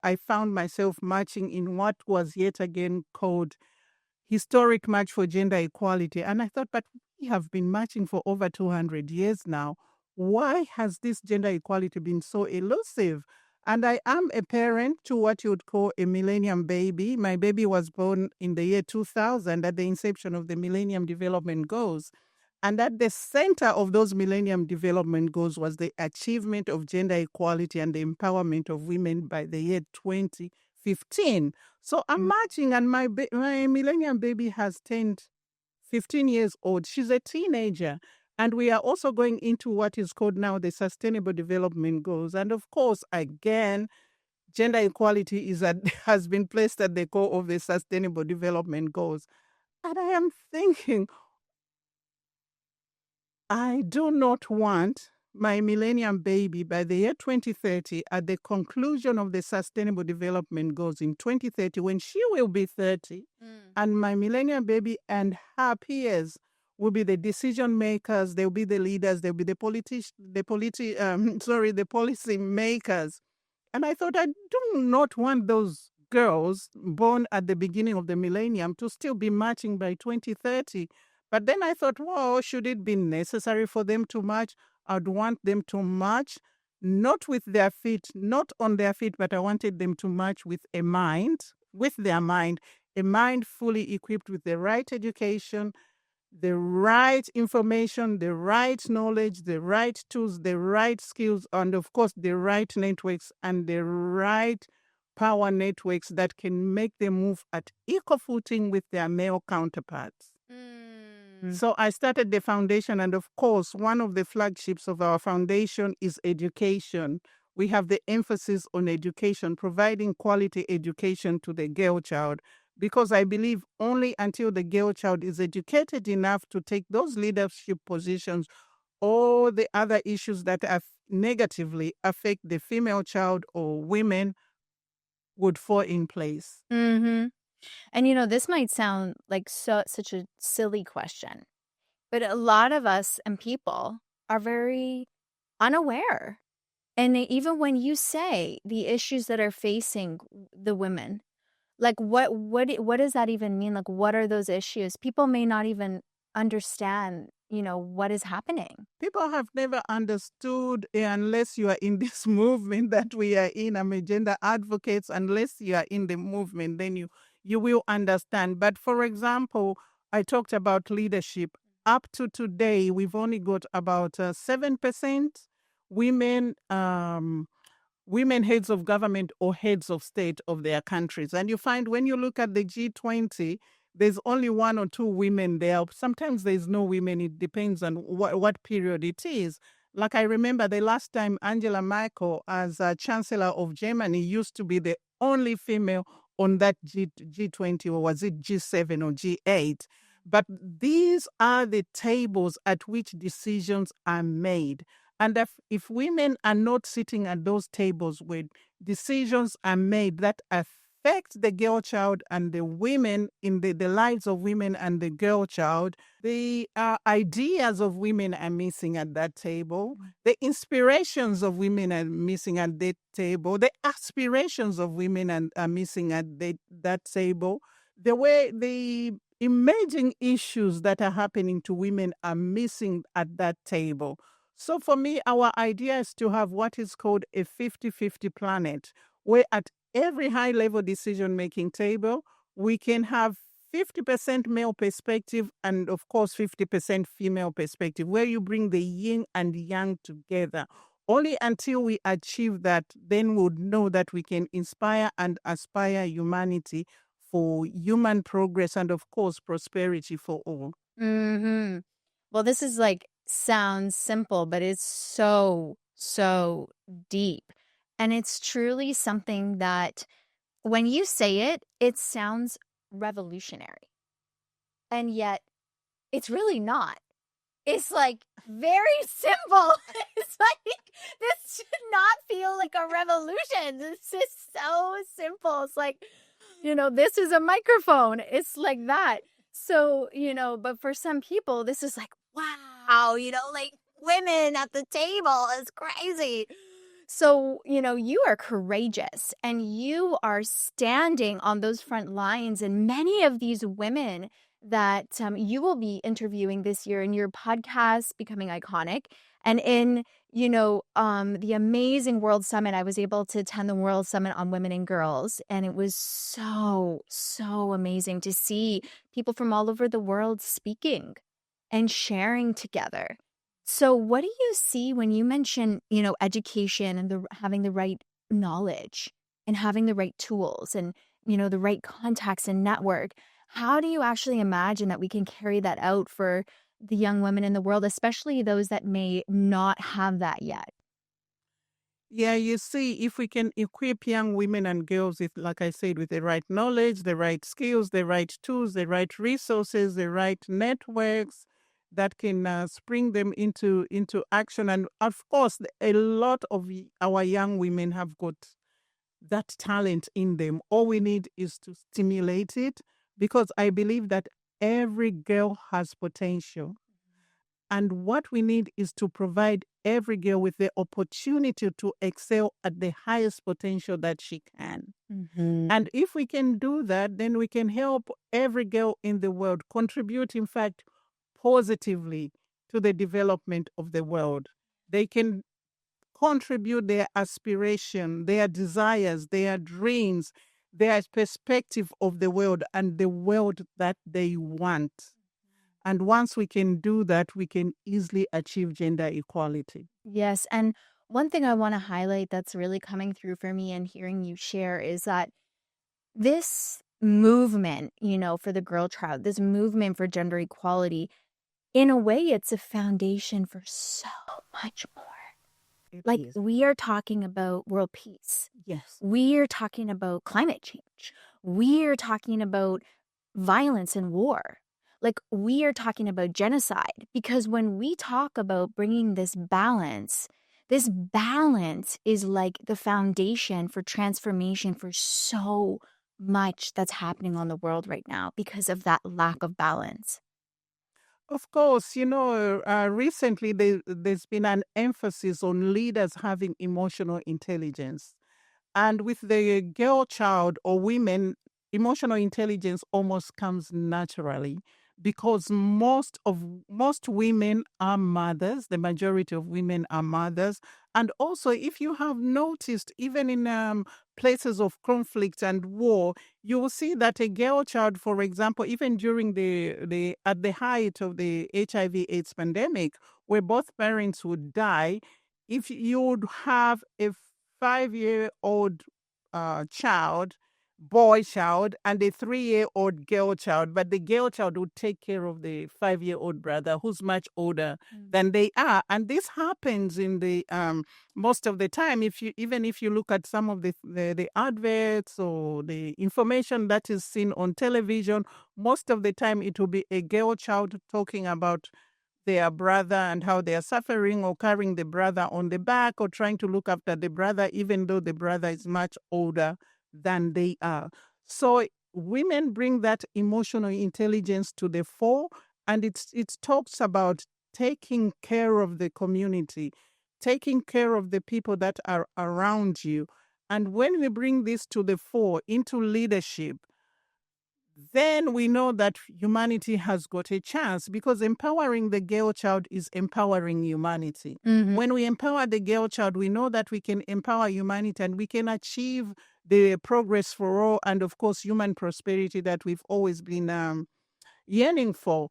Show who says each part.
Speaker 1: I found myself marching in what was yet again called Historic March for Gender Equality. And I thought, but we have been marching for over 200 years now. Why has this gender equality been so elusive? And I am a parent to what you would call a millennium baby. My baby was born in the year 2000 at the inception of the Millennium Development Goals. And at the center of those Millennium Development Goals was the achievement of gender equality and the empowerment of women by the year 2015. So I'm marching, and my Millennium baby has turned 15 years old. She's a teenager. And we are also going into what is called now the Sustainable Development Goals. And of course, again, gender equality has been placed at the core of the Sustainable Development Goals. And I am thinking, I do not want my millennium baby by the year 2030, at the conclusion of the Sustainable Development Goals in 2030, when she will be 30, and my millennium baby and her peers will be the decision makers, they'll be the leaders, they'll be the the policy makers. And I thought, I do not want those girls born at the beginning of the millennium to still be marching by 2030. But then I thought, well, should it be necessary for them to march? I'd want them to march not with their feet, not on their feet, but I wanted them to march with a mind, with their mind, a mind fully equipped with the right education, the right information, the right knowledge, the right tools, the right skills, and of course, the right networks and the right power networks that can make them move at equal footing with their male counterparts. So I started the foundation, and of course, one of the flagships of our foundation is education. We have the emphasis on education, providing quality education to the girl child, because I believe only until the girl child is educated enough to take those leadership positions, all the other issues that negatively affect the female child or women would fall in place.
Speaker 2: Mm-hmm. And this might sound like such a silly question, but a lot of us and people are very unaware. And even when you say the issues that are facing the women, like what does that even mean? Like, what are those issues? People may not even understand, what is happening.
Speaker 1: People have never understood, unless you are in this movement that we are in. I'm a gender advocate. Unless you are in the movement, then you will understand. But for example, I talked about leadership. Up to today, we've only got about 7% women women heads of government or heads of state of their countries. And you find when you look at the G20, there's only one or two women there. Sometimes there's no women. It depends on what period it is. Like I remember the last time Angela Merkel, as Chancellor of Germany, used to be the only female on that G20, or was it G7 or G8? But these are the tables at which decisions are made. And if women are not sitting at those tables where decisions are made that affect the girl child and the women in the lives of women and the girl child, the ideas of women are missing at that table. The inspirations of women are missing at that table. The aspirations of women are missing at that table. The way the emerging issues that are happening to women are missing at that table. So for me, our idea is to have what is called a 50-50 planet, where at every high-level decision-making table, we can have 50% male perspective and, of course, 50% female perspective, where you bring the yin and yang together. Only until we achieve that, then we would know that we can inspire and aspire humanity for human progress and, of course, prosperity for all.
Speaker 2: Mm-hmm. Well, this is sounds simple, but it's so deep. And it's truly something that when you say it, it sounds revolutionary. And yet it's really not. It's very simple. It's this should not feel like a revolution. This is so simple. It's this is a microphone. It's like that. So, but for some people, this is wow, women at the table is crazy. So, you are courageous and you are standing on those front lines. And many of these women that you will be interviewing this year in your podcast, Becoming Iconic, and in, the amazing World Summit, I was able to attend the World Summit on Women and Girls. And it was so, so amazing to see people from all over the world speaking and sharing together. So what do you see when you mention, education and having the right knowledge and having the right tools and, the right contacts and network? How do you actually imagine that we can carry that out for the young women in the world, especially those that may not have that yet?
Speaker 1: Yeah, you see, if we can equip young women and girls with, like I said, with the right knowledge, the right skills, the right tools, the right resources, the right networks that can spring them into action. And of course, a lot of our young women have got that talent in them. All we need is to stimulate it, because I believe that every girl has potential. And what we need is to provide every girl with the opportunity to excel at the highest potential that she can.
Speaker 2: Mm-hmm.
Speaker 1: And if we can do that, then we can help every girl in the world contribute, in fact, positively to the development of the world. They can contribute their aspiration, their desires, their dreams, their perspective of the world and the world that they want. And once we can do that, we can easily achieve gender equality.
Speaker 2: Yes. And one thing I want to highlight that's really coming through for me and hearing you share is that this movement, for the girl child, this movement for gender equality, in a way, it's a foundation for so much more.
Speaker 1: It
Speaker 2: Like,
Speaker 1: is.
Speaker 2: we are talking about world peace.
Speaker 1: Yes.
Speaker 2: We are talking about climate change. We are talking about violence and war. Like, we are talking about genocide. Because when we talk about bringing this balance is like the foundation for transformation for so much that's happening on the world right now because of that lack of balance.
Speaker 1: Of course, recently there's been an emphasis on leaders having emotional intelligence. And with the girl child or women, emotional intelligence almost comes naturally, because most women are mothers. The majority of women are mothers. And also, if you have noticed, even in places of conflict and war, you will see that a girl child, for example, even during the at the height of the HIV/AIDS pandemic, where both parents would die, if you would have a 5-year-old child, boy child, and a 3-year-old girl child, but the girl child would take care of the 5-year-old brother who's much older than they are. And this happens in the most of the time. If you look at some of the adverts or the information that is seen on television, most of the time it will be a girl child talking about their brother and how they are suffering, or carrying the brother on the back, or trying to look after the brother, even though the brother is much older than they are. So women bring that emotional intelligence to the fore, and it talks about taking care of the community, taking care of the people that are around you. And when we bring this to the fore into leadership, then we know that humanity has got a chance, because empowering the girl child is empowering humanity.
Speaker 2: Mm-hmm.
Speaker 1: When we empower the girl child, we know that we can empower humanity and we can achieve the progress for all, and of course, human prosperity that we've always been yearning for.